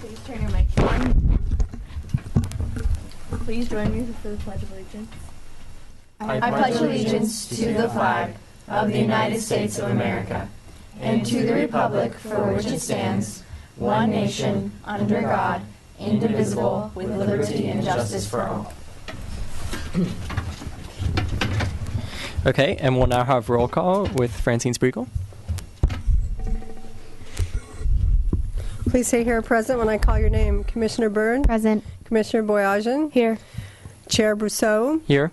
Please turn your mic on. Please join me for the Pledge of Allegiance. I pledge allegiance to the flag of the United States of America and to the republic for which it stands, one nation, under God, indivisible, with liberty and justice for all. Okay, and we'll now have roll call with Francine Spriegel. Please say here present when I call your name. Commissioner Byrne. Present. Commissioner Boyajian. Here. Chair Brousseau. Here.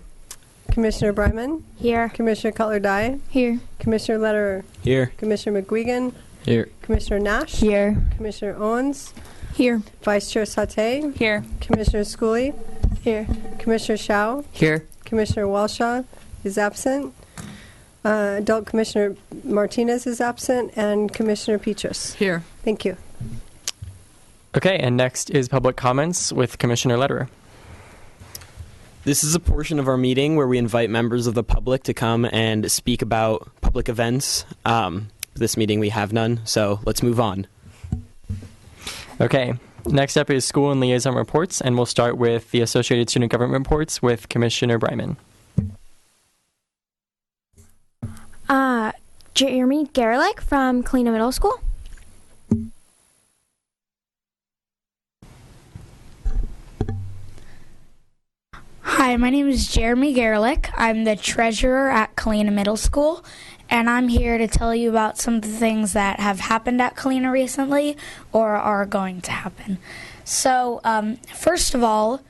Commissioner Bryman. Here. Commissioner Cutler-Dye. Here. Commissioner Lederer. Here. Commissioner McGuigan. Here. Commissioner Nash. Here. Commissioner Owens. Here. Vice Chair Sauté. Here. Commissioner Schooley. Here. Commissioner Shao. Here. Commissioner Walshaw is absent. Adult Commissioner Martinez is absent. And Commissioner Petrus. Here. Thank you. Okay, and next is public comments with Commissioner Lederer. This is a portion of our meeting where we invite members of the public to come and speak about public events. This meeting we have none, so let's move on. Okay, next up is school and liaison reports, and we'll start with the Associated Student Government reports with Commissioner Bryman. Jeremy Garlick from Kalina Middle School. Hi, my name is Jeremy Garlick. I'm the treasurer at Kalina Middle School, and I'm here to tell you about some of the things that have happened at Kalina recently or are going to happen. So, first of all,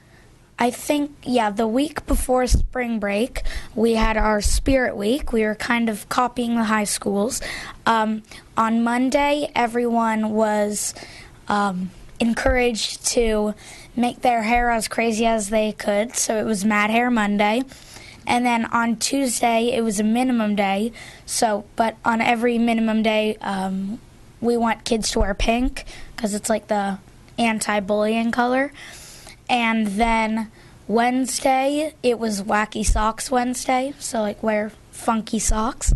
I think, the week before spring break, we had our Spirit Week. We were kind of copying the high schools. On Monday, everyone was encouraged to make their hair as crazy as they could, so it was Mad Hair Monday. And then on Tuesday, it was a minimum day, but on every minimum day, we want kids to wear pink, because it's like the anti-bullying color. And then Wednesday, it was Wacky Socks Wednesday, so like wear funky socks.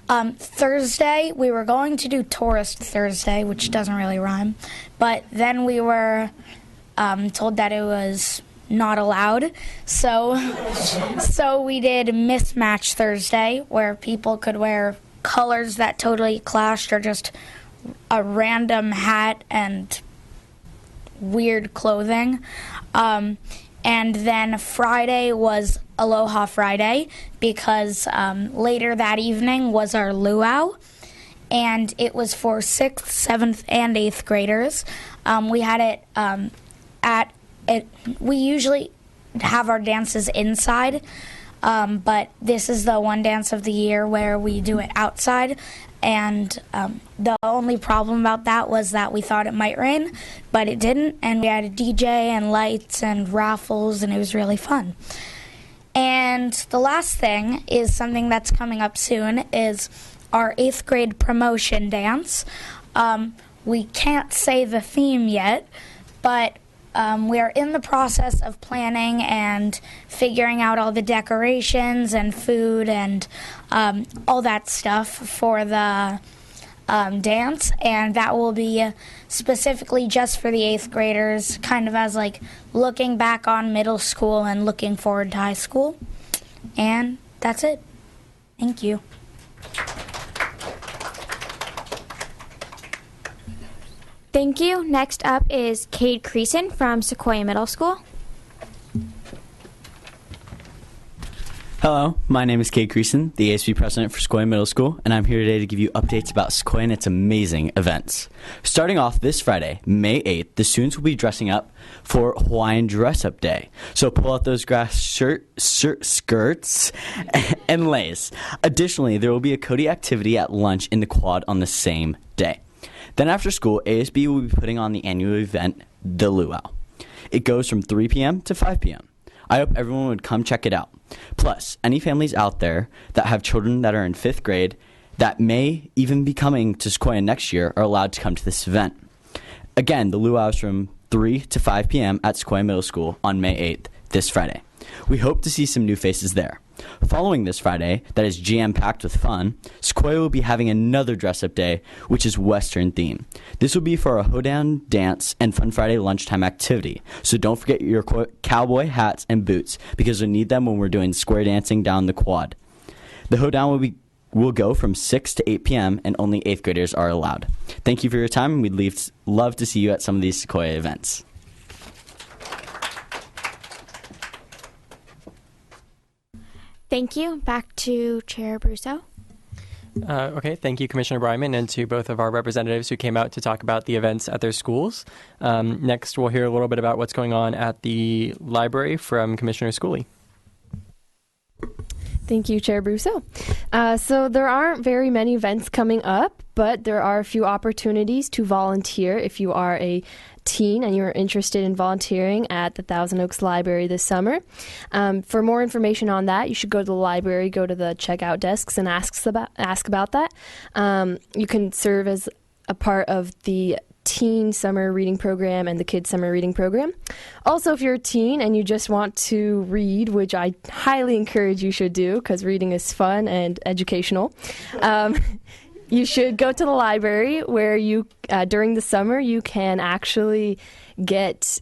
Thursday, we were going to do Tourist Thursday, which doesn't really rhyme, but then we were told that it was not allowed, so we did Mismatch Thursday, where people could wear colors that totally clashed or just a random hat and weird clothing. And then Friday was Aloha Friday, because later that evening was our luau, and it was for 6th, 7th, and 8th graders. We had it we usually have our dances inside, but this is the one dance of the year where we do it outside. And the only problem about that was that we thought it might rain, but it didn't. And we had a DJ and lights and raffles, and it was really fun. And the last thing is something that's coming up soon, is our 8th grade promotion dance. We can't say the theme yet, but we are in the process of planning and figuring out all the decorations and food and all that stuff for the dance, and that will be specifically just for the 8th graders, kind of as like looking back on middle school and looking forward to high school. And that's it. Thank you. Thank you. Next up is Cade Creason from Sequoia Middle School. Hello, my name is Cade Creason, the ASB president for Sequoia Middle School, and I'm here today to give you updates about Sequoia and its amazing events. Starting off this Friday, May 8th, the students will be dressing up for Hawaiian Dress-Up Day. So pull out those grass skirts and lace. Additionally, there will be a Cody activity at lunch in the quad on the same day. Then after school, ASB will be putting on the annual event, the Luau. It goes from 3 p.m. to 5 p.m. I hope everyone would come check it out. Plus, any families out there that have children that are in 5th grade that may even be coming to Sequoia next year are allowed to come to this event. Again, the Luau is from 3 to 5 p.m. at Sequoia Middle School on May 8th, this Friday. We hope to see some new faces there. Following this Friday, that is jam-packed with fun, Sequoia will be having another dress-up day, which is Western theme. This will be for a hoedown, dance, and Fun Friday lunchtime activity, so don't forget your cowboy hats and boots, because we'll need them when we're doing square dancing down the quad. The hoedown will go from 6 to 8 p.m., and only 8th graders are allowed. Thank you for your time, and we'd love to see you at some of these Sequoia events. Thank you. Back to Chair Brusso. Okay, thank you, Commissioner Bryman, and to both of our representatives who came out to talk about the events at their schools. Next, we'll hear a little bit about what's going on at the library from Commissioner Schooley. Thank you, Chair Brusso. So there aren't very many events coming up, but there are a few opportunities to volunteer if you are a teen and you're interested in volunteering at the Thousand Oaks Library this summer. For more information on that, you should go to the library, go to the checkout desks, and ask about that. You can serve as a part of the teen summer reading program and the kids summer reading program. Also, if you're a teen and you just want to read, which I highly encourage you should do because reading is fun and educational, you should go to the library where you during the summer you can actually get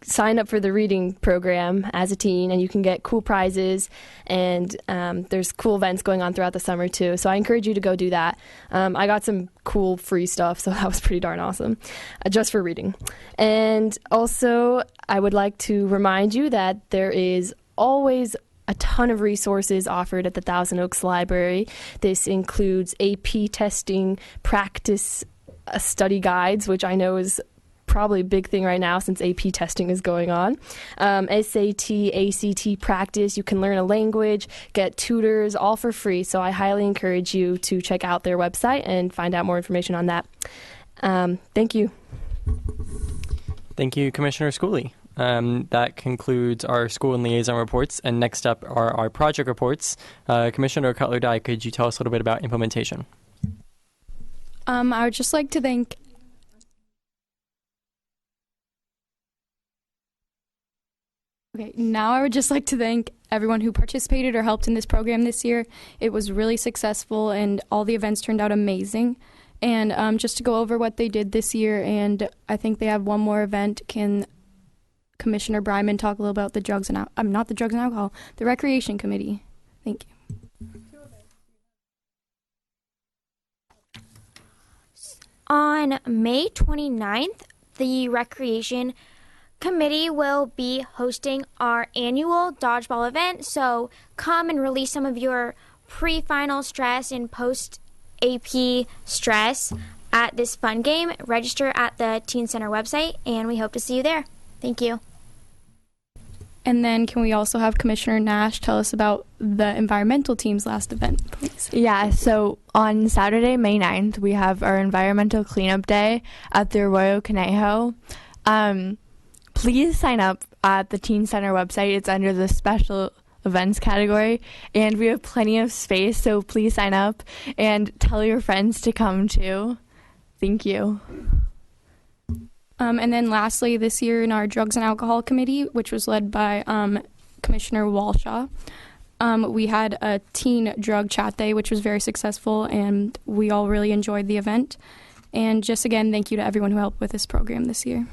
sign up for the reading program as a teen, and you can get cool prizes, and there's cool events going on throughout the summer too. So I encourage you to go do that. I got some cool free stuff, so that was pretty darn awesome, just for reading. And also, I would like to remind you that there is always a ton of resources offered at the Thousand Oaks Library. This includes AP testing, practice study guides, which I know is probably a big thing right now since AP testing is going on. SAT, ACT practice. You can learn a language, get tutors, all for free. So I highly encourage you to check out their website and find out more information on that. Thank you. Thank you, Commissioner Schooley. That concludes our school and liaison reports. And next up are our project reports. Commissioner Cutler-Dye, could you tell us a little bit about implementation? I would just like to thank everyone who participated or helped in this program this year. It was really successful, and all the events turned out amazing. And just to go over what they did this year, and I think they have one more event. Can Commissioner Bryman talk a little about the the Recreation Committee? Thank you. On May 29th, the Recreation Committee will be hosting our annual dodgeball event, so come and release some of your pre-final stress and post-AP stress at this fun game. Register at the Teen Center website, and we hope to see you there. Thank you. And then can we also have Commissioner Nash tell us about the environmental team's last event, please? Yeah, so on Saturday, May 9th, we have our environmental cleanup day at the Arroyo Conejo. Please sign up at the Teen Center website. It's under the special events category, and we have plenty of space, so please sign up and tell your friends to come too. Thank you. And then lastly, this year in our Drugs and Alcohol Committee, which was led by Commissioner Walshaw, we had a teen drug chat day, which was very successful, and we all really enjoyed the event. And just again, thank you to everyone who helped with this program this year.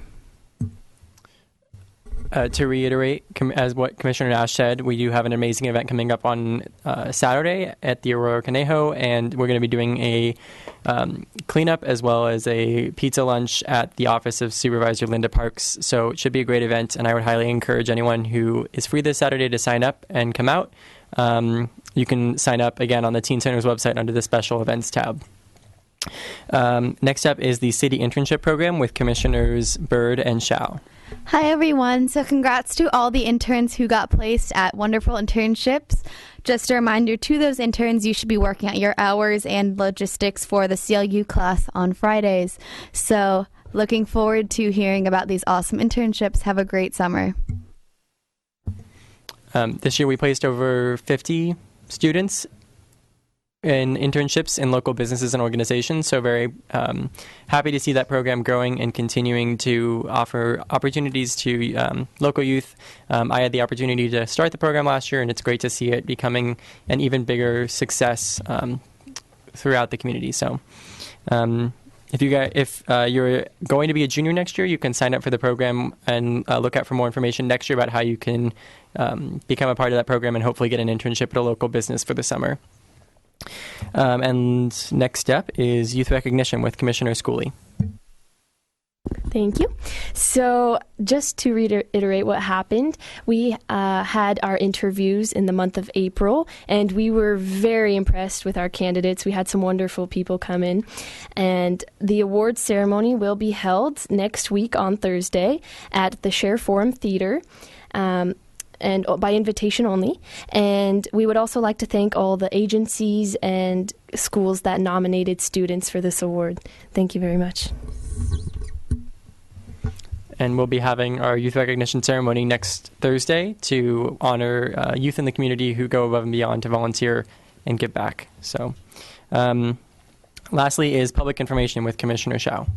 To reiterate, as what Commissioner Nash said, we do have an amazing event coming up on Saturday at the Arroyo Conejo, and we're going to be doing a cleanup as well as a pizza lunch at the office of Supervisor Linda Parks. So it should be a great event, and I would highly encourage anyone who is free this Saturday to sign up and come out. You can sign up again on the Teen Center's website under the Special Events tab. Next up is the City Internship Program with Commissioners Byrd and Shao. Hi, everyone. So congrats to all the interns who got placed at wonderful internships. Just a reminder to those interns, you should be working out your hours and logistics for the CLU class on Fridays. So looking forward to hearing about these awesome internships. Have a great summer. This year we placed over 50 students in internships in local businesses and organizations. So very happy to see that program growing and continuing to offer opportunities to local youth. I had the opportunity to start the program last year, and it's great to see it becoming an even bigger success throughout the community. So if you're going to be a junior next year, you can sign up for the program and look out for more information next year about how you can become a part of that program and hopefully get an internship at a local business for the summer. And next step is youth recognition with Commissioner Schooley. Thank you. So just to reiterate what happened, we had our interviews in the month of April, and we were very impressed with our candidates. We had some wonderful people come in, and the awards ceremony will be held next week on Thursday at the Share Forum Theater. And by invitation only. And we would also like to thank all the agencies and schools that nominated students for this award. Thank you very much. And we'll be having our youth recognition ceremony next Thursday to honor youth in the community who go above and beyond to volunteer and give back. So, lastly is public information with Commissioner Shao.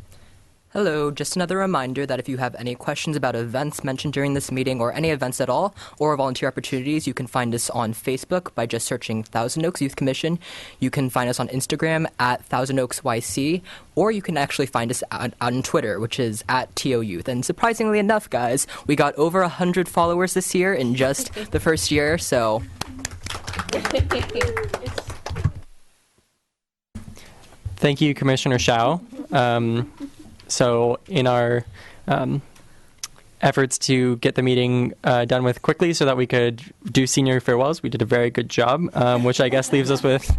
Hello, just another reminder that if you have any questions about events mentioned during this meeting or any events at all or volunteer opportunities, you can find us on Facebook by just searching Thousand Oaks Youth Commission. You can find us on Instagram at Thousand Oaks YC, or you can actually find us on Twitter, which is at TO Youth. And surprisingly enough, guys, we got over 100 followers this year in just the first year, so... Thank you, Commissioner Shao. So in our efforts to get the meeting done with quickly so that we could do senior farewells, we did a very good job, which I guess leaves us with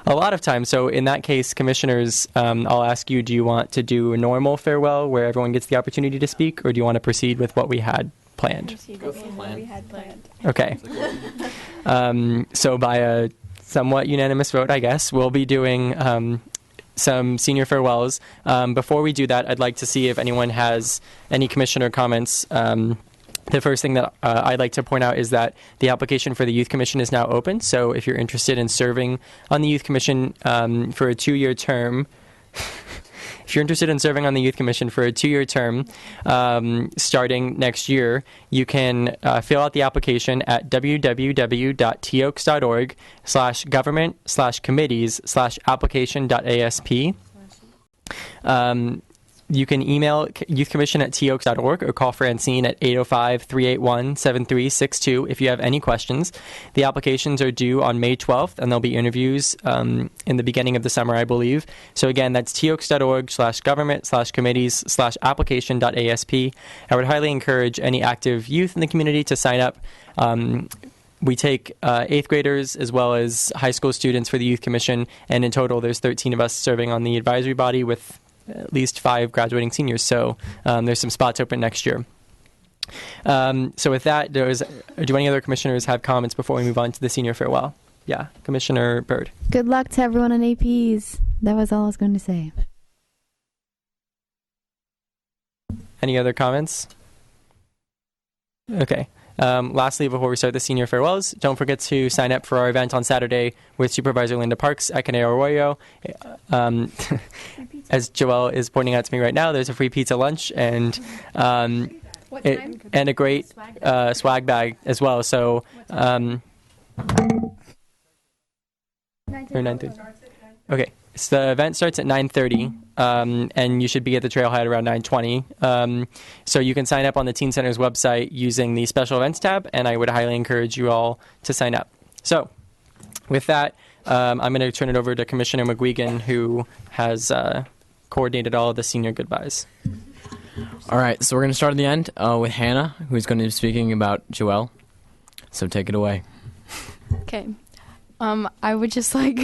a lot of time. So in that case, commissioners, I'll ask you, do you want to do a normal farewell where everyone gets the opportunity to speak, or do you want to proceed with what we had planned? Okay. So by a somewhat unanimous vote, I guess, we'll be doing some senior farewells. Before we do that, I'd like to see if anyone has any commissioner comments. The first thing that I'd like to point out is that the application for the Youth Commission is now open. So if you're interested in serving on the Youth Commission for a 2-year term, starting next year, you can fill out the application at www.teoks.org/government/committees/application.asp. You can email youthcommission@teoks.org or call Francine at 805-381-7362 if you have any questions. The applications are due on May 12th, and there'll be interviews in the beginning of the summer, I believe. So again, that's teoks.org/government/committees/application.asp. I would highly encourage any active youth in the community to sign up. We take 8th graders as well as high school students for the Youth Commission, and in total there's 13 of us serving on the advisory body with at least 5 graduating seniors, so there's some spots open next year. So with that, do any other commissioners have comments before we move on to the senior farewell? Yeah, Commissioner Byrd. Good luck to everyone on APs. That was all I was going to say. Any other comments? Okay. Lastly, before we start the senior farewells, don't forget to sign up for our event on Saturday with Supervisor Linda Parks at Caneo Arroyo. As Joelle is pointing out to me right now, there's a free pizza lunch and and a great swag bag as well. So, or 9:30. Okay. So the event starts at 9:30, and you should be at the trailhead around 9:20. So you can sign up on the Teen Center's website using the special events tab, and I would highly encourage you all to sign up. So with that, I'm going to turn it over to Commissioner McGuigan, who has coordinated all of the senior goodbyes. All right, so we're going to start at the end with Hannah, who's going to be speaking about Joelle. So take it away. Okay. I would just like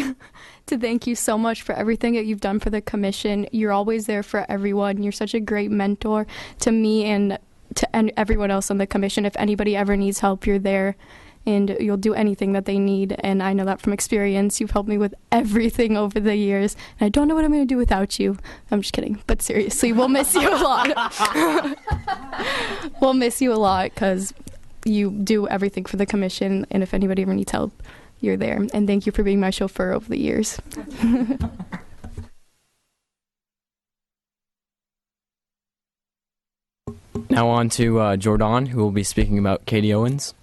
to thank you so much for everything that you've done for the commission. You're always there for everyone. You're such a great mentor to me and to everyone else on the commission. If anybody ever needs help, you're there, and you'll do anything that they need. And I know that from experience. You've helped me with everything over the years, and I don't know what I'm going to do without you. I'm just kidding, but seriously, we'll miss you a lot. We'll miss you a lot because you do everything for the commission, and if anybody ever needs help, you're there. And thank you for being my chauffeur over the years. Now on to Jordan, who will be speaking about Katie Owens.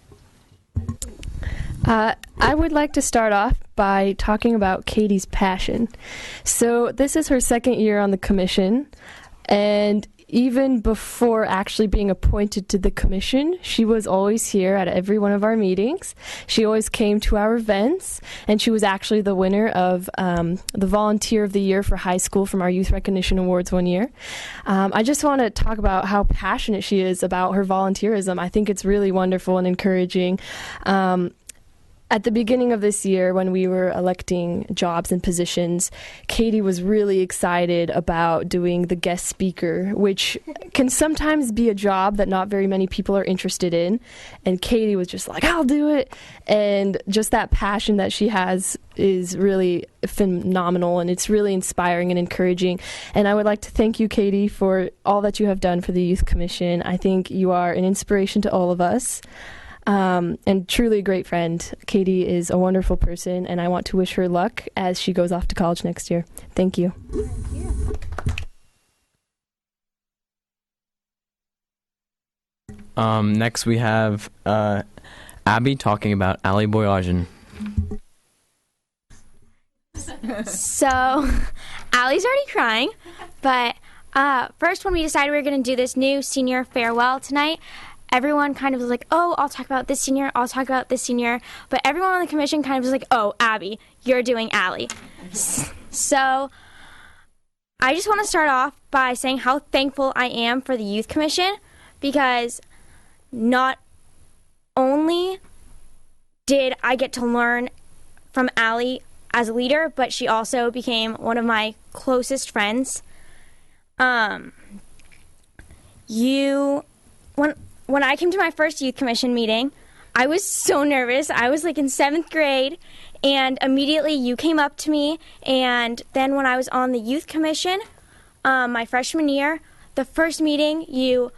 I would like to start off by talking about Katie's passion. So this is her second year on the commission, and even before actually being appointed to the commission, she was always here at every one of our meetings. She always came to our events, and she was actually the winner of the Volunteer of the Year for high school from our Youth Recognition Awards one year. I just want to talk about how passionate she is about her volunteerism. I think it's really wonderful and encouraging. At the beginning of this year, when we were electing jobs and positions, Katie was really excited about doing the guest speaker, which can sometimes be a job that not very many people are interested in. And Katie was just like, I'll do it. And just that passion that she has is really phenomenal, and it's really inspiring and encouraging. And I would like to thank you, Katie, for all that you have done for the Youth Commission. I think you are an inspiration to all of us. And truly a great friend. Katie is a wonderful person, and I want to wish her luck as she goes off to college next year. Thank you. Next we have Abby talking about Ali Boyajian. So, Allie's already crying, but first when we decided we were going to do this new senior farewell tonight, everyone kind of was like, oh, I'll talk about this senior, I'll talk about this senior. But everyone on the commission kind of was like, oh, Abby, you're doing Allie. So I just want to start off by saying how thankful I am for the Youth Commission, because not only did I get to learn from Allie as a leader, but she also became one of my closest friends. When I came to my first Youth Commission meeting, I was so nervous. I was like in 7th grade, and immediately you came up to me. And then when I was on the Youth Commission, my freshman year, the first meeting, you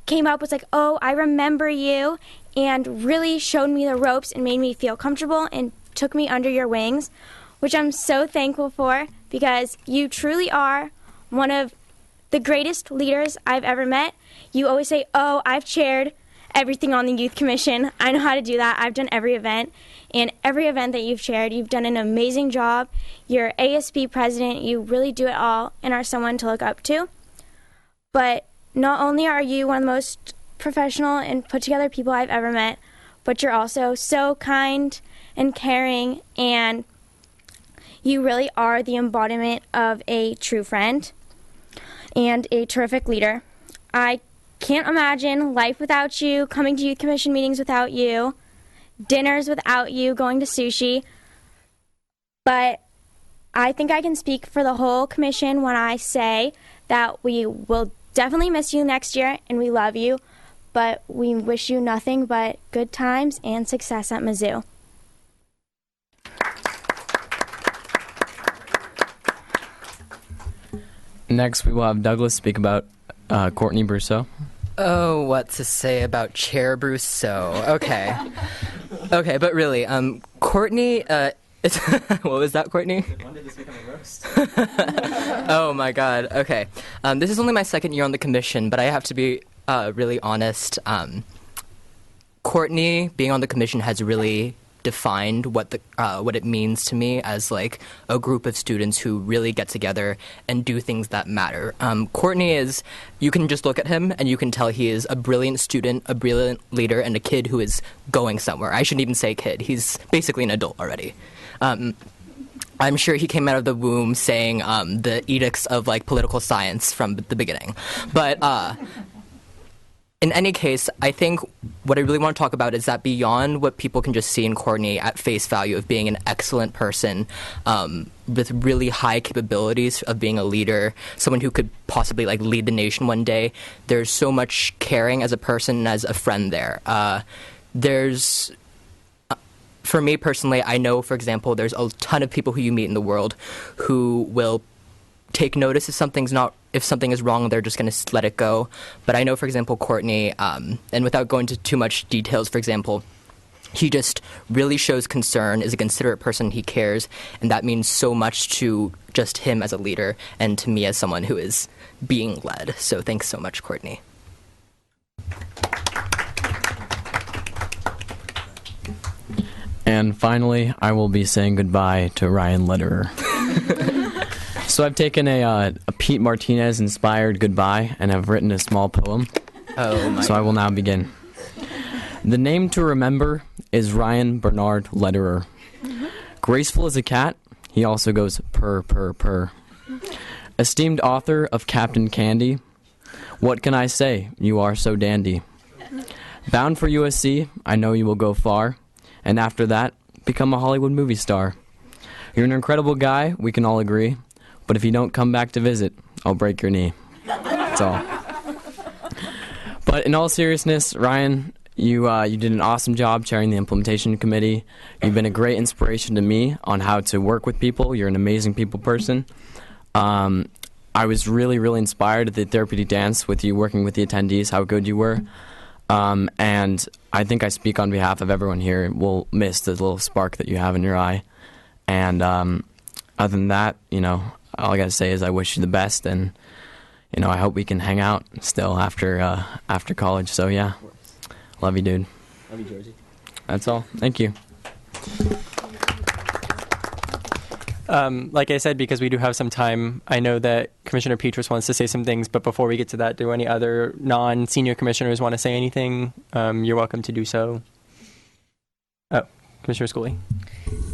came up, was like, oh, I remember you, and really showed me the ropes and made me feel comfortable and took me under your wings, which I'm so thankful for, because you truly are one of the greatest leaders I've ever met. You always say, oh, I've chaired everything on the Youth Commission. I know how to do that. I've done every event. And every event that you've chaired, you've done an amazing job. You're ASB president. You really do it all and are someone to look up to. But not only are you one of the most professional and put together people I've ever met, but you're also so kind and caring, and you really are the embodiment of a true friend and a terrific leader. I can't imagine life without you, coming to Youth Commission meetings without you, dinners without you, going to sushi. But I think I can speak for the whole commission when I say that we will definitely miss you next year, and we love you, but we wish you nothing but good times and success at Mizzou. Next, we will have Douglas speak about Courtney Brousseau. Oh, what to say about Chair Brousseau? Okay. Okay, but really, Courtney, what was that, Courtney? When did this become a roast? Oh my God, okay. This is only my second year on the commission, but I have to be really honest. Courtney being on the commission has really defined what it means to me as like a group of students who really get together and do things that matter. Courtney is, you can just look at him and you can tell he is a brilliant student, a brilliant leader, and a kid who is going somewhere. I shouldn't even say kid. He's basically an adult already. I'm sure he came out of the womb saying the edicts of like political science from the beginning. But in any case, I think what I really want to talk about is that beyond what people can just see in Courtney at face value of being an excellent person with really high capabilities of being a leader, someone who could possibly like lead the nation one day, there's so much caring as a person and as a friend there. For me personally, I know, for example, there's a ton of people who you meet in the world who will take notice if something is wrong, they're just going to let it go. But I know, for example, Courtney, and without going into too much details, for example, he just really shows concern, is a considerate person, he cares, and that means so much to just him as a leader and to me as someone who is being led. So thanks so much, Courtney. And finally, I will be saying goodbye to Ryan Lederer. So I've taken a Pete Martinez inspired goodbye and have written a small poem. So I will now begin. The name to remember is Ryan Bernard Lederer. Graceful as a cat, he also goes purr, purr, purr. Esteemed author of Captain Candy, what can I say? You are so dandy. Bound for USC, I know you will go far, and after that, become a Hollywood movie star. You're an incredible guy, we can all agree, but if you don't come back to visit, I'll break your knee. That's all. But in all seriousness, Ryan, you did an awesome job chairing the implementation committee. You've been a great inspiration to me on how to work with people. You're an amazing people person. I was really, really inspired at the therapeutic dance with you working with the attendees, how good you were. And I think I speak on behalf of everyone here. We'll miss the little spark that you have in your eye. And other than that, all I got to say is I wish you the best, and I hope we can hang out still after college. So yeah, love you, dude. Love you, Georgie. That's all. Thank you. Like I said, because we do have some time, I know that Commissioner Petrus wants to say some things, but before we get to that, do any other non-senior commissioners want to say anything? You're welcome to do so. Oh, Commissioner Schooley.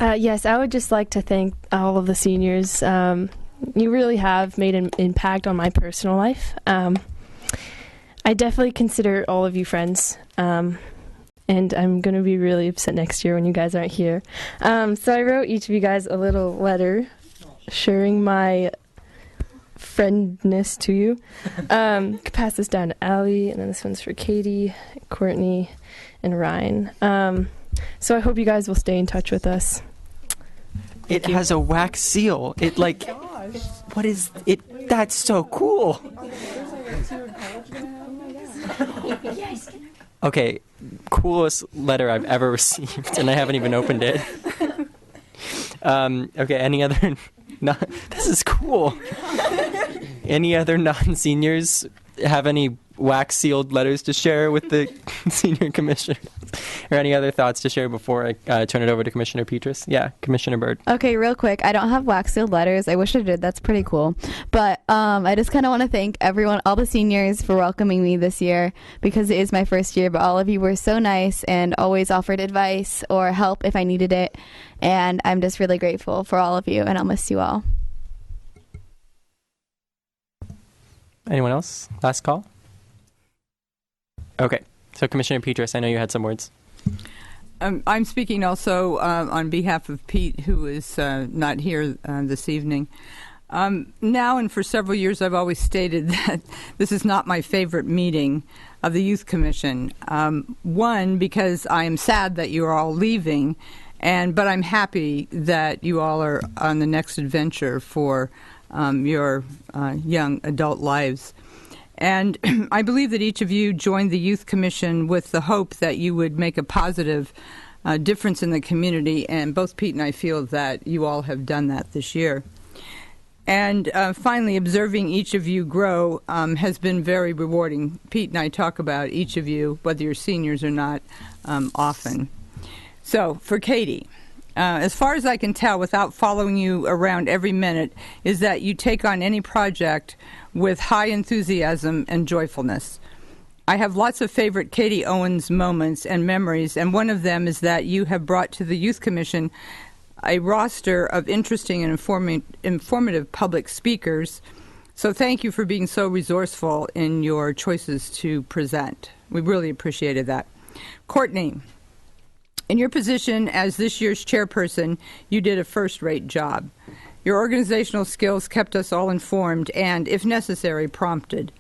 Yes, I would just like to thank all of the seniors. You really have made an impact on my personal life. I definitely consider all of you friends. And I'm going to be really upset next year when you guys aren't here. So I wrote each of you guys a little letter sharing my friendness to you. Could pass this down to Allie, and then this one's for Katie, Courtney, and Ryan. So I hope you guys will stay in touch with us. It has a wax seal. It what is it? That's so cool. Okay, coolest letter I've ever received, and I haven't even opened it. Okay, any other... this is cool. Any other non-seniors have any wax-sealed letters to share with the senior commissioner? Or any other thoughts to share before I turn it over to Commissioner Petrus? Yeah, Commissioner Byrd. Okay, real quick. I don't have wax-sealed letters. I wish I did. That's pretty cool. But I just kind of want to thank everyone, all the seniors, for welcoming me this year, because it is my first year. But all of you were so nice and always offered advice or help if I needed it. And I'm just really grateful for all of you, and I'll miss you all. Anyone else? Last call? Okay. So, Commissioner Petrus, I know you had some words. I'm speaking also on behalf of Pete, who is not here this evening. Now and for several years, I've always stated that this is not my favorite meeting of the Youth Commission. One, because I am sad that you are all leaving, but I'm happy that you all are on the next adventure for your young adult lives. And I believe that each of you joined the Youth Commission with the hope that you would make a positive difference in the community, and both Pete and I feel that you all have done that this year. And finally, observing each of you grow has been very rewarding. Pete and I talk about each of you, whether you're seniors or not, often. So, for Katie, as far as I can tell, without following you around every minute, is that you take on any project with high enthusiasm and joyfulness. I have lots of favorite Katie Owens moments and memories, and one of them is that you have brought to the Youth Commission a roster of interesting and informative public speakers. So thank you for being so resourceful in your choices to present. We really appreciated that. Courtney, in your position as this year's chairperson, you did a first-rate job. Your organizational skills kept us all informed and, if necessary, prompted.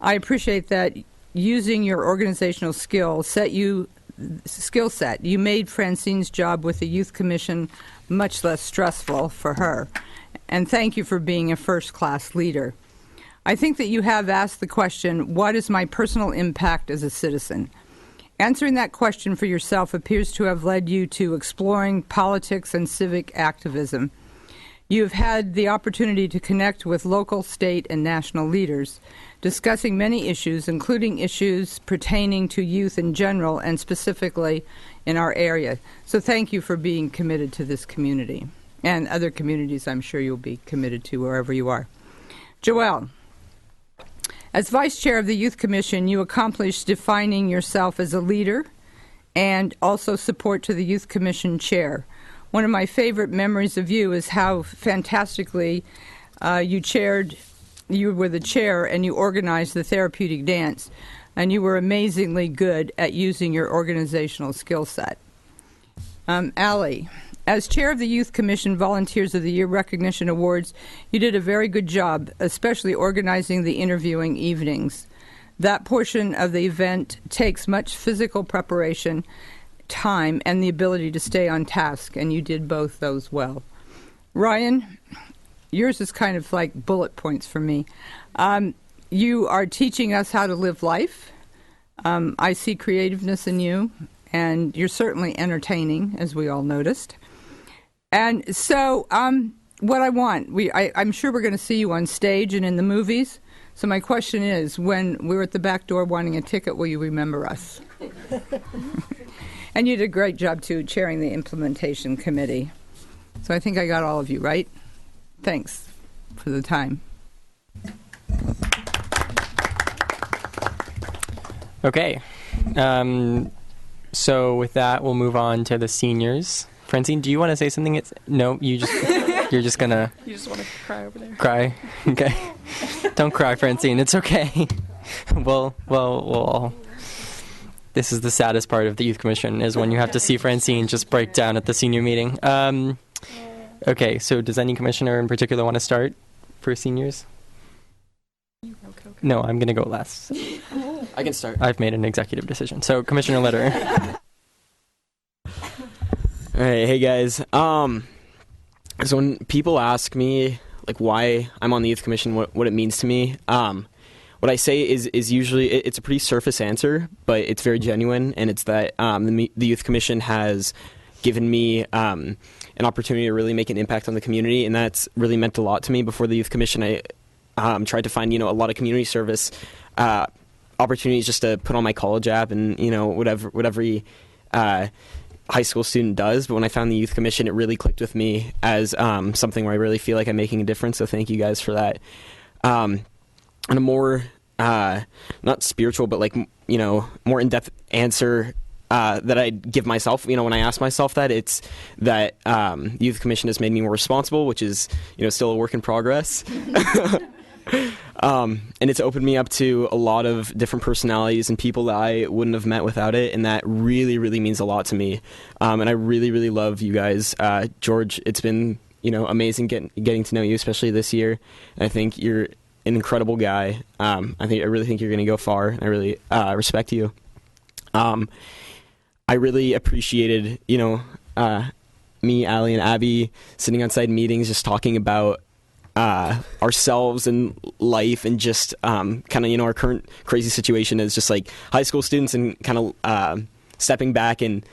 I appreciate that using your organizational skill set, you made Francine's job with the Youth Commission much less stressful for her. And thank you for being a first-class leader. I think that you have asked the question, what is my personal impact as a citizen? Answering that question for yourself appears to have led you to exploring politics and civic activism. You have had the opportunity to connect with local, state, and national leaders, discussing many issues, including issues pertaining to youth in general and specifically in our area. So thank you for being committed to this community and other communities I'm sure you'll be committed to wherever you are. Joelle, as Vice Chair of the Youth Commission, you accomplished defining yourself as a leader and also support to the Youth Commission Chair. One of my favorite memories of you is how fantastically you were the chair and you organized the therapeutic dance, and you were amazingly good at using your organizational skill set. Allie, as chair of the Youth Commission Volunteers of the Year Recognition Awards, you did a very good job, especially organizing the interviewing evenings. That portion of the event takes much physical preparation, time, and the ability to stay on task, and you did both those well. Ryan, yours is kind of like bullet points for me. You are teaching us how to live life. I see creativeness in you, and you're certainly entertaining, as we all noticed. And so what I want, I'm sure we're going to see you on stage and in the movies. So my question is, when we're at the back door wanting a ticket, will you remember us? And you did a great job, too, chairing the implementation committee. So I think I got all of you, right? Thanks for the time. Okay. So with that, we'll move on to the seniors. Francine, do you want to say something? No, you're just gonna. You just want to cry over there. Cry? Okay. Don't cry, Francine. It's okay. Well, this is the saddest part of the Youth Commission, is when you have to see Francine just break down at the senior meeting. Okay, so does any commissioner in particular want to start for seniors? Okay. No, I'm going to go last. I can start. I've made an executive decision. So, Commissioner Litter. All right, hey guys. So when people ask me like why I'm on the Youth Commission, what it means to me, what I say is usually it's a pretty surface answer, but it's very genuine, and it's that the Youth Commission has given me an opportunity to really make an impact on the community, and that's really meant a lot to me. Before the Youth Commission, I tried to find a lot of community service opportunities just to put on my college app and whatever high school student does. But when I found the Youth Commission, it really clicked with me as something where I really feel like I'm making a difference. So thank you guys for that. And a more not spiritual, but more in-depth answer that I give myself, when I ask myself that, it's that the Youth Commission has made me more responsible, which is still a work in progress. And it's opened me up to a lot of different personalities and people that I wouldn't have met without it, and that really, really means a lot to me. And I really, really love you guys. George, it's been amazing getting to know you, especially this year. And I think you're an incredible guy. I really think you're going to go far, and I really respect you. I really appreciated, me, Allie, and Abby sitting outside meetings, just talking about ourselves and life, and just kind of our current crazy situation as just like high school students, and kind of stepping back and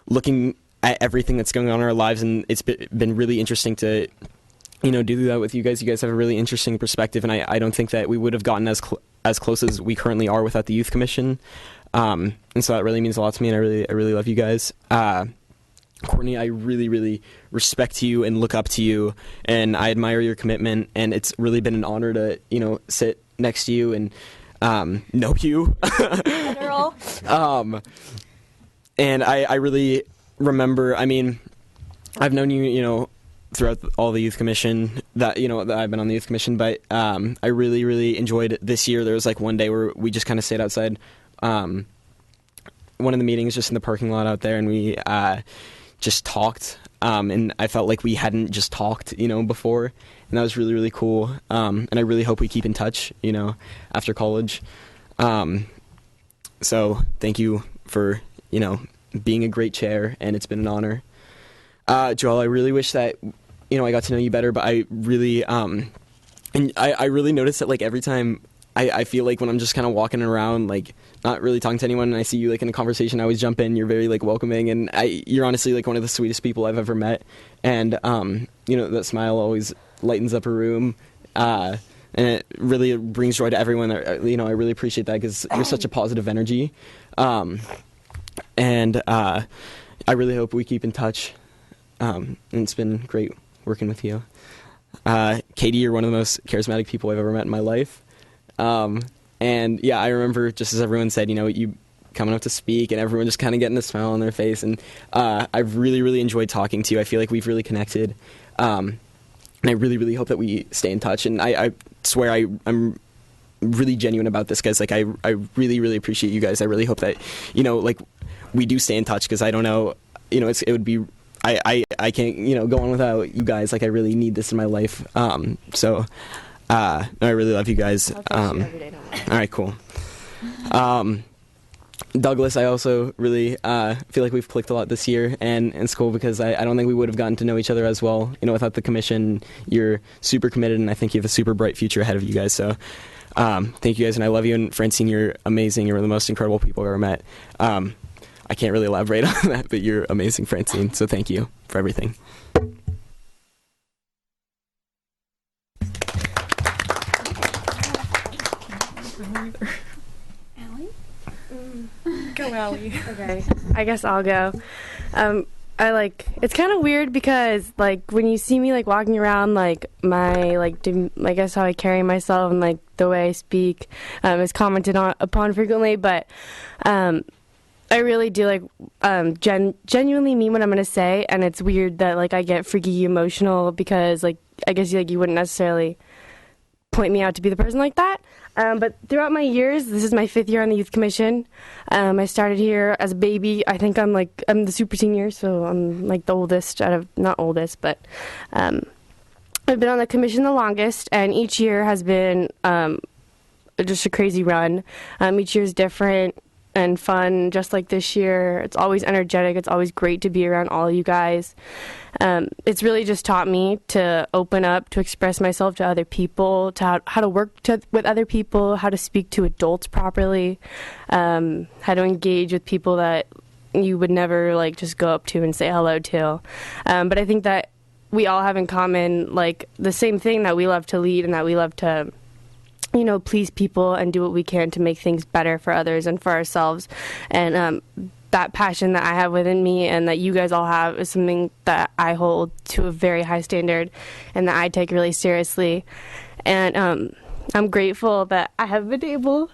looking at everything that's going on in our lives. And it's been really interesting to do that with you guys. You guys have a really interesting perspective, and I don't think that we would have gotten as close as we currently are without the Youth Commission. And so that really means a lot to me, and I really love you guys. Courtney, I really, really respect you and look up to you, and I admire your commitment, and it's really been an honor to, sit next to you and know you. And I really remember, I've known you, throughout all the Youth Commission, that I've been on the Youth Commission, but I really, really enjoyed this year. There was one day where we just kind of stayed outside one of the meetings just in the parking lot out there, and we just talked, and I felt like we hadn't just talked before, and that was really, really cool. And I really hope we keep in touch after college. So thank you for being a great chair, and it's been an honor. Joel, I really wish that I got to know you better, but I really and I really noticed that every time I feel like when I'm just kind of walking around, like not really talking to anyone, and I see you like in a conversation, I always jump in. You're very like welcoming, and you're honestly like one of the sweetest people I've ever met. And that smile always lightens up a room, and it really brings joy to everyone. I really appreciate that because you're such a positive energy, and I really hope we keep in touch. And it's been great working with you. Katie, you're one of the most charismatic people I've ever met in my life. And yeah, I remember just as everyone said, you coming up to speak and everyone just kind of getting a smile on their face. And I've really, really enjoyed talking to you. I feel like we've really connected. And I really, really hope that we stay in touch. And I swear I'm really genuine about this, guys. Like, I really, really appreciate you guys. I really hope that, like, we do stay in touch, because I don't know, it would be... I can't, go on without you guys. Like, I really need this in my life. So I really love you guys. I'll text you every day, don't worry. All right, cool. Douglas, I also really feel like we've clicked a lot this year, and it's cool because I don't think we would have gotten to know each other as well, without the commission. You're super committed, and I think you have a super bright future ahead of you guys. So thank you guys, and I love you. And Francine, you're amazing. You're one of the most incredible people I've ever met. I can't really elaborate on that, but you're amazing, Francine. So thank you for everything. Go, Allie. Okay, I guess I'll go. It's kind of weird because, like, when you see me, like, walking around, like, my, like, I guess how I carry myself and, like, the way I speak is commented upon frequently, but I really do, like, genuinely mean what I'm going to say, and it's weird that, like, I get freaky emotional because, like, I guess, like, you wouldn't necessarily point me out to be the person like that. But throughout my years, this is my 5th year on the Youth Commission. I started here as a baby. I think I'm the super senior, so I'm, like, the oldest not oldest, but I've been on the commission the longest, and each year has been just a crazy run. Each year is different and fun, just like this year. It's always energetic. It's always great to be around all of you guys. It's really just taught me to open up, to express myself to other people, to how to work with other people, how to speak to adults properly, how to engage with people that you would never, like, just go up to and say hello to. But I think that we all have in common, like, the same thing, that we love to lead and that we love to please people and do what we can to make things better for others and for ourselves. And that passion that I have within me and that you guys all have is something that I hold to a very high standard and that I take really seriously. And I'm grateful that I have been able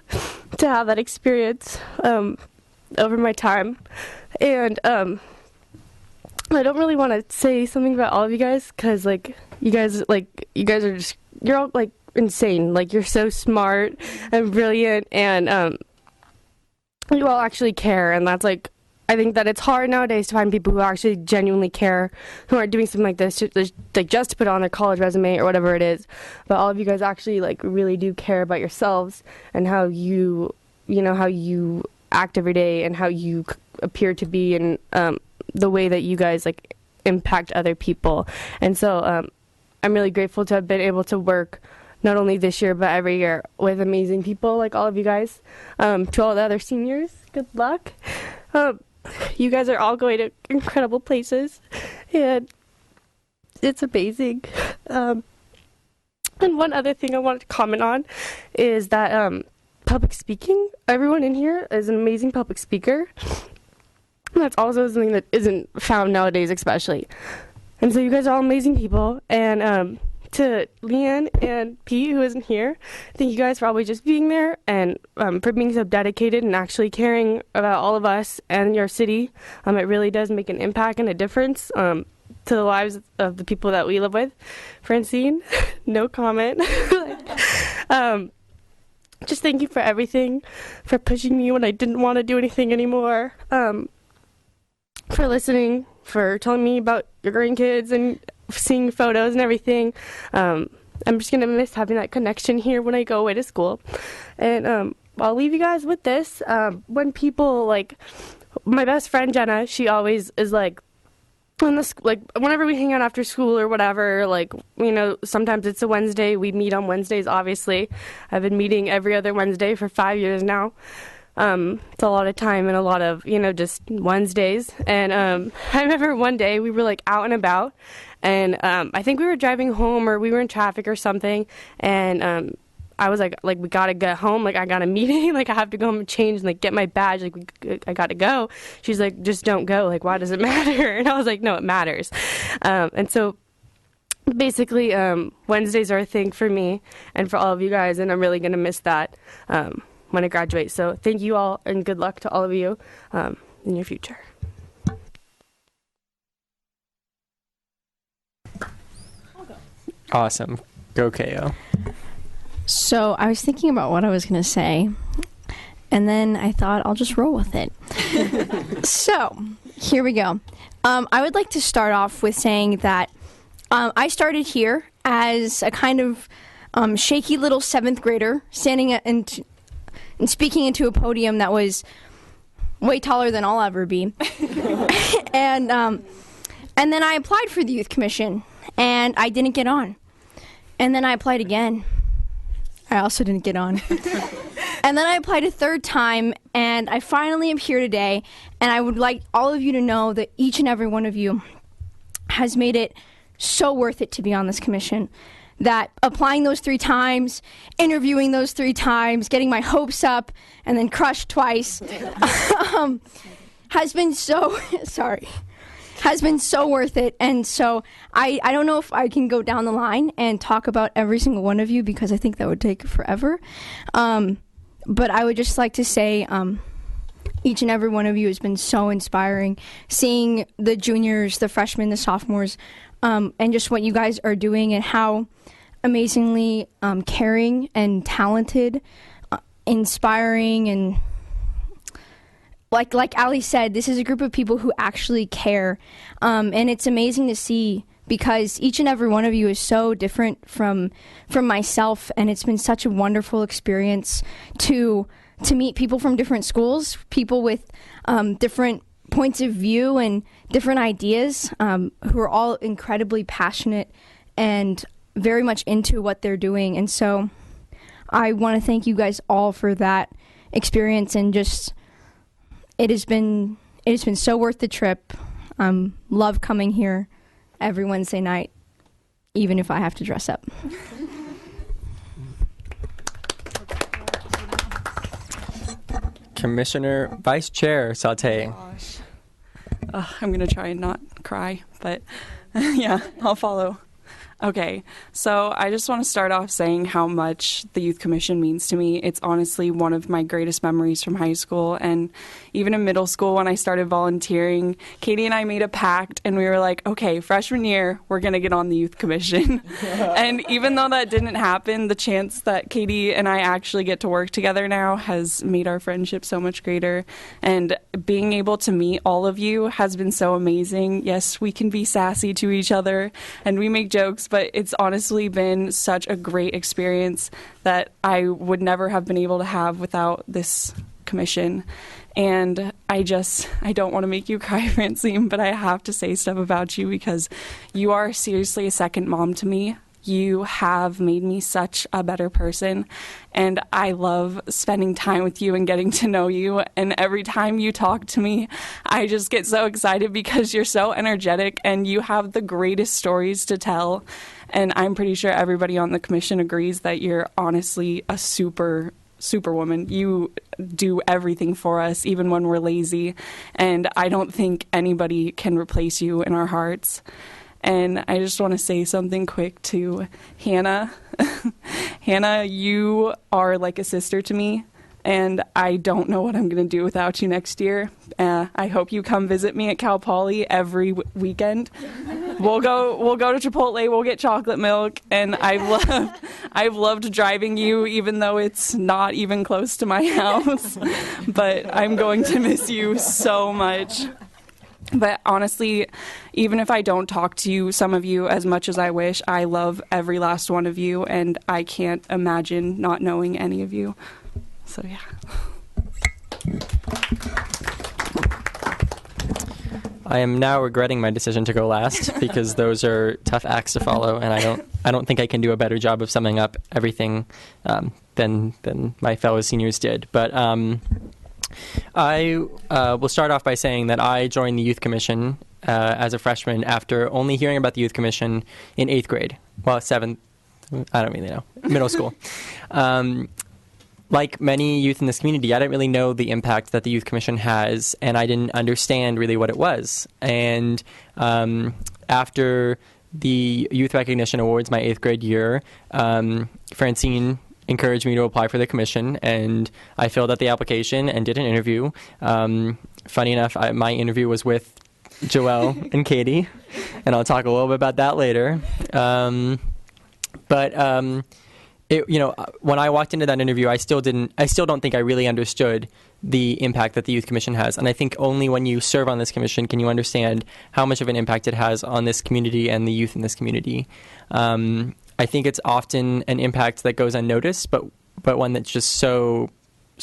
to have that experience over my time. And I don't really want to say something about all of you guys because, like, you guys are just, you're all, like, insane. Like, you're so smart and brilliant, and you all actually care, and that's, like, I think that it's hard nowadays to find people who actually genuinely care, who aren't doing something like this just to put it on their college resume or whatever it is. But all of you guys actually, like, really do care about yourselves and how how you act every day and how you appear to be, and the way that you guys, like, impact other people. And so I'm really grateful to have been able to work not only this year but every year with amazing people like all of you guys. To all the other seniors, good luck. You guys are all going to incredible places, and it's amazing. And one other thing I wanted to comment on is that public speaking, everyone in here is an amazing public speaker. That's also something that isn't found nowadays, especially. And so you guys are all amazing people, and to Leanne and Pete, who isn't here, thank you guys for always just being there and for being so dedicated and actually caring about all of us and your city. It really does make an impact and a difference to the lives of the people that we live with. Francine, no comment. Just thank you for everything, for pushing me when I didn't want to do anything anymore, for listening, for telling me about your grandkids and seeing photos and everything. I'm just going to miss having that connection here when I go away to school. And I'll leave you guys with this. When people, like, my best friend Jenna, she always is like, like whenever we hang out after school or whatever, like, you know, sometimes it's a Wednesday. We meet on Wednesdays, obviously. I've been meeting every other Wednesday for 5 years now. It's a lot of time and a lot of, you know, just Wednesdays. And I remember one day we were like out and about, and I think we were driving home or we were in traffic or something, and I was like, we gotta get home. Like, I got a meeting. Like, I have to go home and change and like get my badge. Like, I gotta go. She's like, just don't go. Like, why does it matter? And I was like, no, it matters. And so basically, Wednesdays are a thing for me and for all of you guys, and I'm really gonna miss that when I graduate. So thank you all, and good luck to all of you in your future. Awesome. Go, KO. So I was thinking about what I was going to say, and then I thought I'll just roll with it. So here we go. I would like to start off with saying that I started here as a kind of shaky little 7th grader standing and speaking into a podium that was way taller than I'll ever be. And then I applied for the Youth Commission, and I didn't get on. And then I applied again. I also didn't get on. And then I applied a 3rd time, and I finally am here today. And I would like all of you to know that each and every one of you has made it so worth it to be on this commission. That applying those 3 times, interviewing those 3 times, getting my hopes up, and then crushed twice, has been so, has been so worth it. And so I don't know if I can go down the line and talk about every single one of you, because I think that would take forever. But I would just like to say each and every one of you has been so inspiring. Seeing the juniors, the freshmen, the sophomores, and just what you guys are doing and how amazingly caring and talented, inspiring, and like Ali said, this is a group of people who actually care, and it's amazing to see, because each and every one of you is so different from myself, and it's been such a wonderful experience to meet people from different schools, people with different points of view and different ideas, who are all incredibly passionate and very much into what they're doing. And so I want to thank you guys all for that experience, and just it has been so worth the trip. Love coming here every Wednesday night, even if I have to dress up. Commissioner Vice Chair Sauté. I'm going to try and not cry, but yeah, I'll follow. Okay, so I just want to start off saying how much the Youth Commission means to me. It's honestly one of my greatest memories from high school, and even in middle school when I started volunteering, Katie and I made a pact, and we were like, okay, freshman year, we're going to get on the Youth Commission. And even though that didn't happen, the chance that Katie and I actually get to work together now has made our friendship so much greater, and being able to meet all of you has been so amazing. Yes, we can be sassy to each other, and we make jokes, but it's honestly been such a great experience that I would never have been able to have without this commission. And I don't want to make you cry, Francine, but I have to say stuff about you because you are seriously a second mom to me. You have made me such a better person, and I love spending time with you and getting to know you. And every time you talk to me, I just get so excited because you're so energetic and you have the greatest stories to tell. And I'm pretty sure everybody on the commission agrees that you're honestly a superwoman. You do everything for us, even when we're lazy. And I don't think anybody can replace you in our hearts. And I just want to say something quick to Hannah. Hannah, you are like a sister to me, and I don't know what I'm going to do without you next year. I hope you come visit me at Cal Poly every weekend. We'll go to Chipotle, we'll get chocolate milk, and I've loved driving you, even though it's not even close to my house. But I'm going to miss you so much. But honestly, even if I don't talk to you, some of you, as much as I wish, I love every last one of you, and I can't imagine not knowing any of you. So, yeah. I am now regretting my decision to go last because those are tough acts to follow, and I don't think I can do a better job of summing up everything than my fellow seniors did. But I will start off by saying that I joined the Youth Commission as a freshman after only hearing about the Youth Commission in 8th grade. Well, 7th, I don't really know, middle school. Like many youth in this community, I didn't really know the impact that the Youth Commission has, and I didn't understand really what it was. And after the Youth Recognition Awards my 8th grade year, Francine encouraged me to apply for the commission, and I filled out the application and did an interview. Funny enough, my interview was with Joelle and Katie, and I'll talk a little bit about that later. When I walked into that interview, I still don't think I really understood the impact that the Youth Commission has. And I think only when you serve on this commission can you understand how much of an impact it has on this community and the youth in this community. I think it's often an impact that goes unnoticed, but one that's just so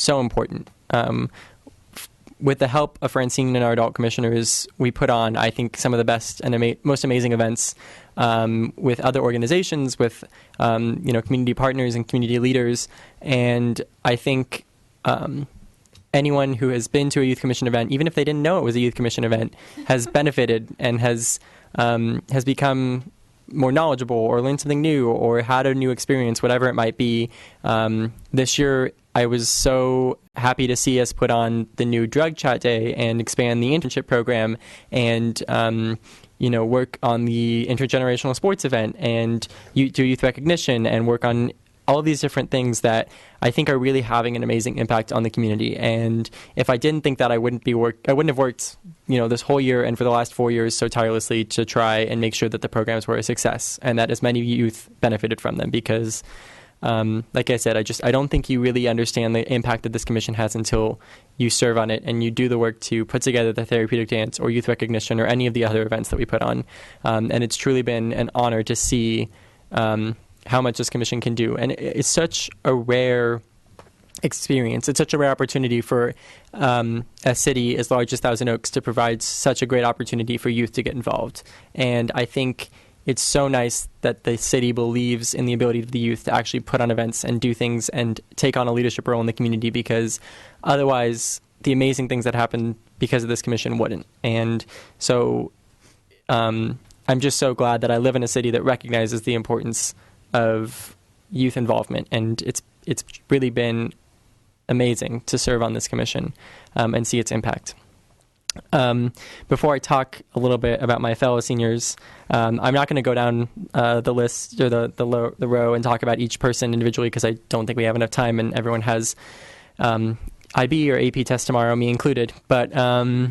important. With the help of Francine and our adult commissioners, we put on, I think, some of the best and most amazing events with other organizations, with community partners and community leaders. And I think anyone who has been to a Youth Commission event, even if they didn't know it was a Youth Commission event, has benefited and has become more knowledgeable or learned something new or had a new experience, whatever it might be. This year, I was so happy to see us put on the new Drug Chat Day and expand the internship program and, work on the intergenerational sports event and do youth recognition and work on all of these different things that I think are really having an amazing impact on the community. And if I didn't think that, I wouldn't have worked, this whole year and for the last 4 years so tirelessly to try and make sure that the programs were a success and that as many youth benefited from them. Because, like I said, I don't think you really understand the impact that this commission has until you serve on it and you do the work to put together the therapeutic dance or youth recognition or any of the other events that we put on. And it's truly been an honor to see how much this commission can do. And it's such a rare experience. It's such a rare opportunity for a city as large as Thousand Oaks to provide such a great opportunity for youth to get involved. And I think it's so nice that the city believes in the ability of the youth to actually put on events and do things and take on a leadership role in the community, because otherwise the amazing things that happen because of this commission wouldn't. And so I'm just so glad that I live in a city that recognizes the importance of youth involvement, and it's really been amazing to serve on this commission and see its impact. Before I talk a little bit about my fellow seniors, I'm not going to go down the list or the row and talk about each person individually because I don't think we have enough time, and everyone has IB or AP test tomorrow, me included. But I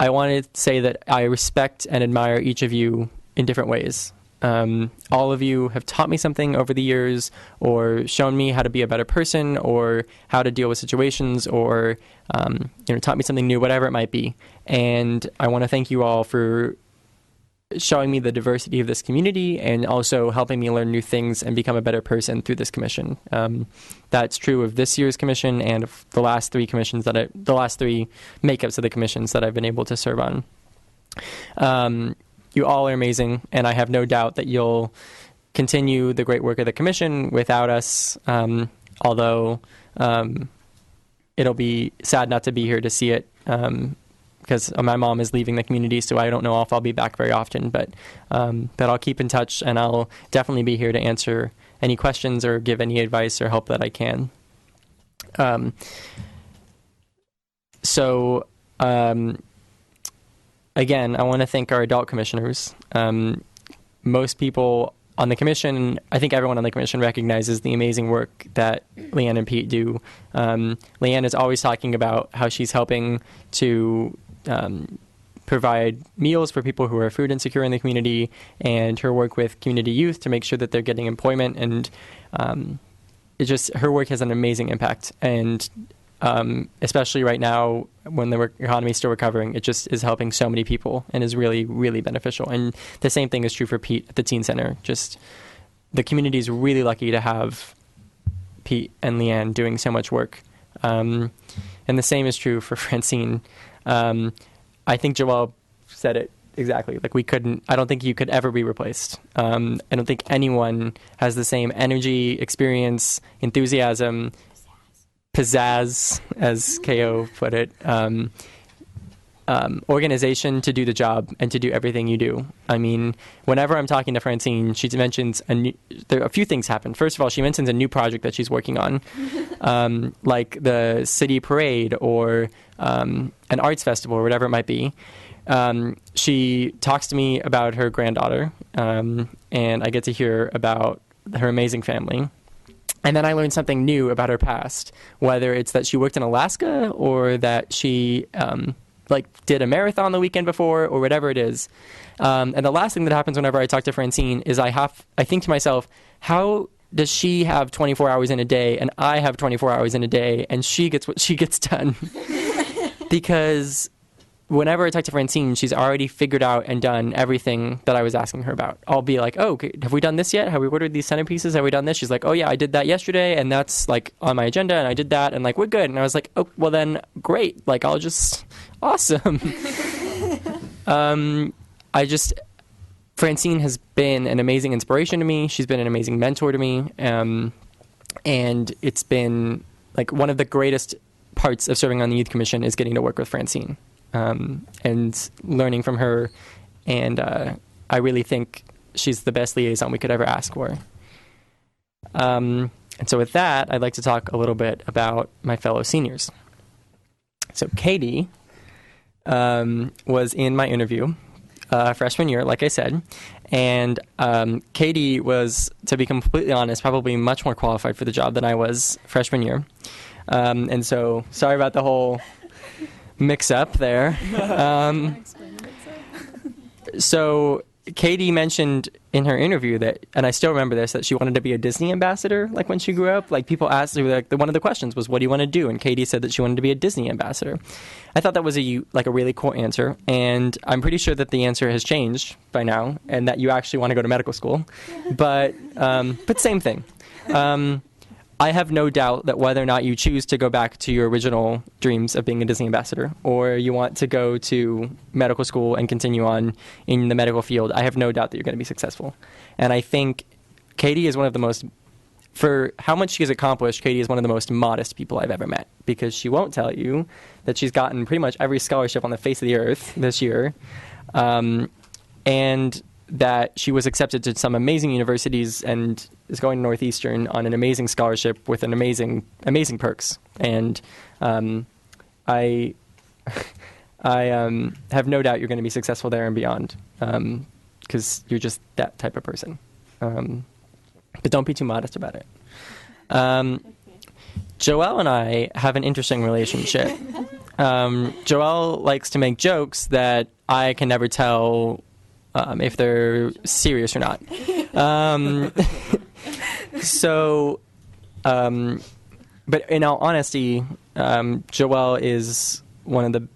want to say that I respect and admire each of you in different ways. All of you have taught me something over the years, or shown me how to be a better person, or how to deal with situations, or taught me something new, whatever it might be. And I want to thank you all for showing me the diversity of this community and also helping me learn new things and become a better person through this commission. That's true of this year's commission and of the last three commissions the last three makeups of the commissions that I've been able to serve on. You all are amazing, and I have no doubt that you'll continue the great work of the commission without us, although it'll be sad not to be here to see it because my mom is leaving the community, so I don't know if I'll be back very often, but I'll keep in touch, and I'll definitely be here to answer any questions or give any advice or help that I can. Again, I want to thank our adult commissioners. Most people on the commission, I think everyone on the commission recognizes the amazing work that Leanne and Pete do. Leanne is always talking about how she's helping to provide meals for people who are food insecure in the community, and her work with community youth to make sure that they're getting employment. And her work has an amazing impact. And especially right now when the economy is still recovering, it just is helping so many people and is really, really beneficial. And the same thing is true for Pete at the Teen Center. Just the community is really lucky to have Pete and Leanne doing so much work. And the same is true for Francine. I think Joelle said it exactly. Like, I don't think you could ever be replaced. I don't think anyone has the same energy, experience, enthusiasm, pizzazz, as KO put it, organization to do the job and to do everything you do. I mean, whenever I'm talking to Francine, she mentions a few things happen. First of all, she mentions a new project that she's working on, like the city parade or an arts festival or whatever it might be. She talks to me about her granddaughter, and I get to hear about her amazing family. And then I learned something new about her past, whether it's that she worked in Alaska or that she did a marathon the weekend before or whatever it is. And the last thing that happens whenever I talk to Francine is I think to myself, how does she have 24 hours in a day and I have 24 hours in a day and she gets what she gets done? Because whenever I talk to Francine, she's already figured out and done everything that I was asking her about. I'll be like, oh, okay, have we done this yet? Have we ordered these centerpieces? Have we done this? She's like, oh yeah, I did that yesterday and that's like on my agenda and I did that and like, we're good. And I was like, oh, well then great. Like awesome. Francine has been an amazing inspiration to me. She's been an amazing mentor to me. And it's been like one of the greatest parts of serving on the Youth Commission is getting to work with Francine. And learning from her, and I really think she's the best liaison we could ever ask for. And so with that, I'd like to talk a little bit about my fellow seniors. So Katie was in my interview freshman year, like I said, and Katie was, to be completely honest, probably much more qualified for the job than I was freshman year. And so sorry about the whole mix up there. So Katie mentioned in her interview that, and I still remember this, that she wanted to be a Disney ambassador, like when she grew up. Like people asked her, like one of the questions was, what do you want to do? And Katie said that she wanted to be a Disney ambassador. I thought that was a really cool answer, and I'm pretty sure that the answer has changed by now, and that you actually want to go to medical school. But same thing. I have no doubt that whether or not you choose to go back to your original dreams of being a Disney ambassador, or you want to go to medical school and continue on in the medical field, I have no doubt that you're going to be successful. And I think Katie is one of the most, for how much she has accomplished, Katie is one of the most modest people I've ever met, because she won't tell you that she's gotten pretty much every scholarship on the face of the earth this year. And that she was accepted to some amazing universities and is going to Northeastern on an amazing scholarship with an amazing perks. And I have no doubt you're going to be successful there and beyond, because you're just that type of person. But don't be too modest about it. Joelle and I have an interesting relationship. Joelle likes to make jokes that I can never tell if they're serious or not. But in all honesty, Joelle is one of the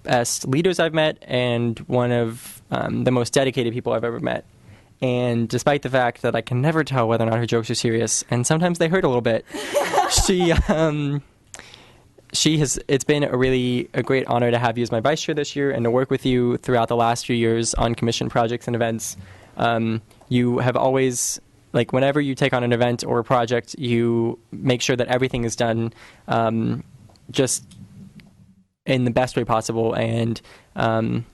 best leaders I've met and one of the most dedicated people I've ever met. And despite the fact that I can never tell whether or not her jokes are serious, and sometimes they hurt a little bit, it's been a great honor to have you as my vice chair this year and to work with you throughout the last few years on commission projects and events. You have always, like, whenever you take on an event or a project, you make sure that everything is done just in the best way possible. And I'm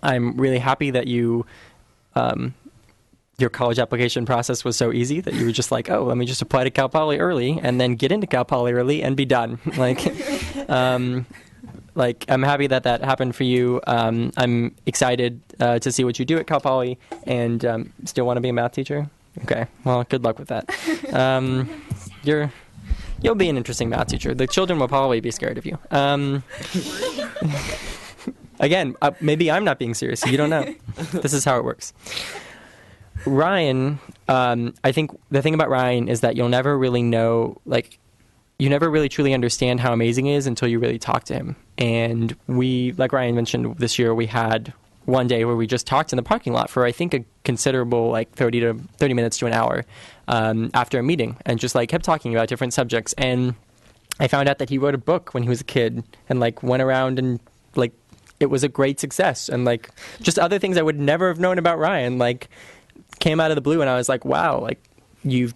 really happy that your college application process was so easy that you were just like, oh, let me just apply to Cal Poly early and then get into Cal Poly early and be done. I'm happy that happened for you. I'm excited to see what you do at Cal Poly, and still want to be a math teacher? Okay, well, good luck with that. You'll be an interesting math teacher. The children will probably be scared of you. Again, maybe I'm not being serious. You don't know. This is how it works. Ryan, I think the thing about Ryan is that you'll never really know, you never really truly understand how amazing he is until you really talk to him. And we, like Ryan mentioned, this year we had one day where we just talked in the parking lot for, I think, a considerable 30 minutes to an hour after a meeting, and just kept talking about different subjects. And I found out that he wrote a book when he was a kid and went around and it was a great success. And like just other things I would never have known about Ryan, like came out of the blue, and I was like, wow, like you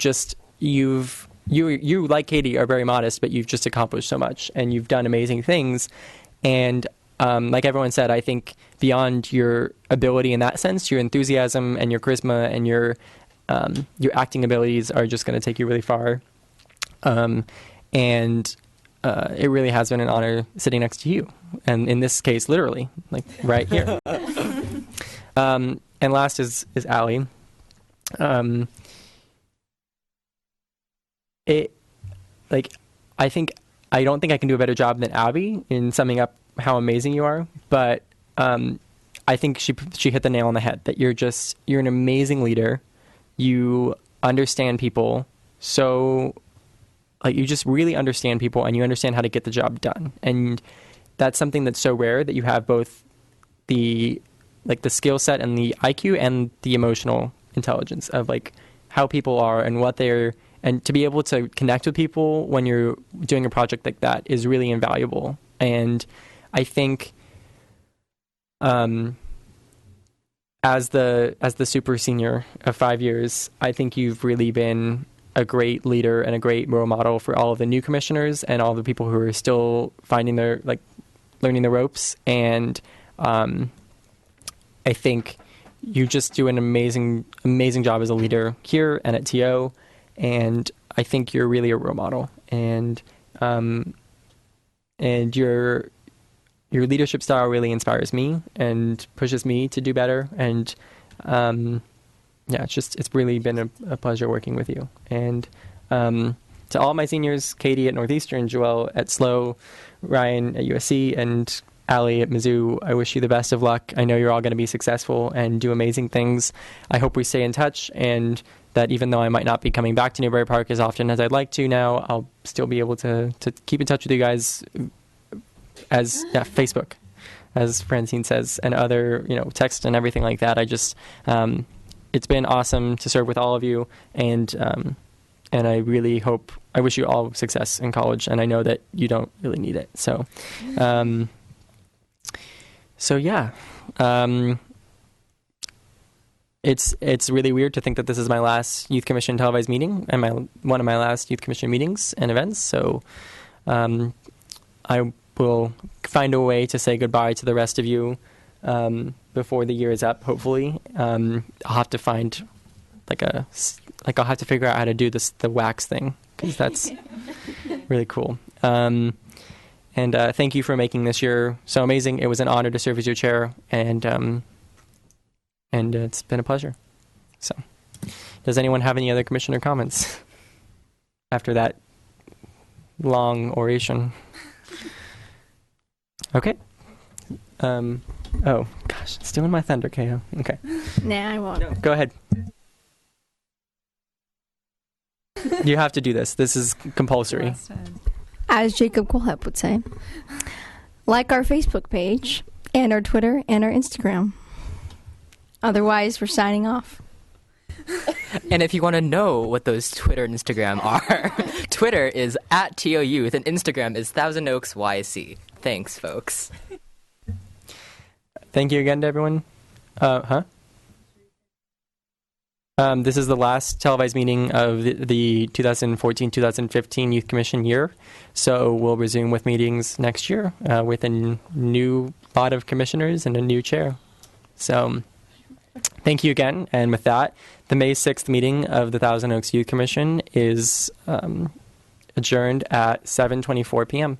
like Katie are very modest, but you've just accomplished so much and you've done amazing things. And like everyone said, I think beyond your ability in that sense, your enthusiasm and your charisma and your acting abilities are just going to take you really far. And it really has been an honor sitting next to you. And in this case, literally, like right here. And last is Allie. I don't think I can do a better job than Abby in summing up how amazing you are, but I think she hit the nail on the head that you're an amazing leader. You understand people, so like you just really understand people, and you understand how to get the job done. And that's something that's so rare, that you have both the skill set and the IQ and the emotional intelligence of like how people are and what they're, and to be able to connect with people when you're doing a project like that is really invaluable. And I think as the super senior of 5 years, I think you've really been a great leader and a great role model for all of the new commissioners and all the people who are still finding learning the ropes. And I think you just do an amazing job as a leader here and at TO. And I think you're really a role model, and your leadership style really inspires me and pushes me to do better. And it's really been a pleasure working with you. And to all my seniors, Katie at Northeastern, Joelle at SLO, Ryan at USC, and Allie at Mizzou, I wish you the best of luck. I know you're all going to be successful and do amazing things. I hope we stay in touch, and that even though I might not be coming back to Newbury Park as often as I'd like to now, I'll still be able to keep in touch with you guys as Facebook, as Francine says, and other, text and everything like that. I just, it's been awesome to serve with all of you, and I really hope, I wish you all success in college, and I know that you don't really need it. So, yeah. It's really weird to think that this is my last Youth Commission televised meeting and one of my last Youth Commission meetings and events. So I will find a way to say goodbye to the rest of you before the year is up, hopefully. I'll have to find I'll have to figure out how to do the wax thing, because that's really cool. And thank you for making this year so amazing. It was an honor to serve as your chair, and it's been a pleasure. So, does anyone have any other commissioner comments after that long oration? Okay. Oh, gosh, it's doing my thunder, KO. Okay. Nah, I won't. No, go ahead. You have to do this. This is compulsory. As Jacob Colhep would say, like our Facebook page and our Twitter and our Instagram. Otherwise, we're signing off. And if you want to know what those Twitter and Instagram are, Twitter is @TOYouth and Instagram is Thousand Oaks YC. Thanks, folks. Thank you again to everyone. This is the last televised meeting of the 2014-2015 Youth Commission year. So we'll resume with meetings next year with a new lot of commissioners and a new chair. So thank you again. And with that, the May 6th meeting of the Thousand Oaks Youth Commission is adjourned at 7:24 p.m.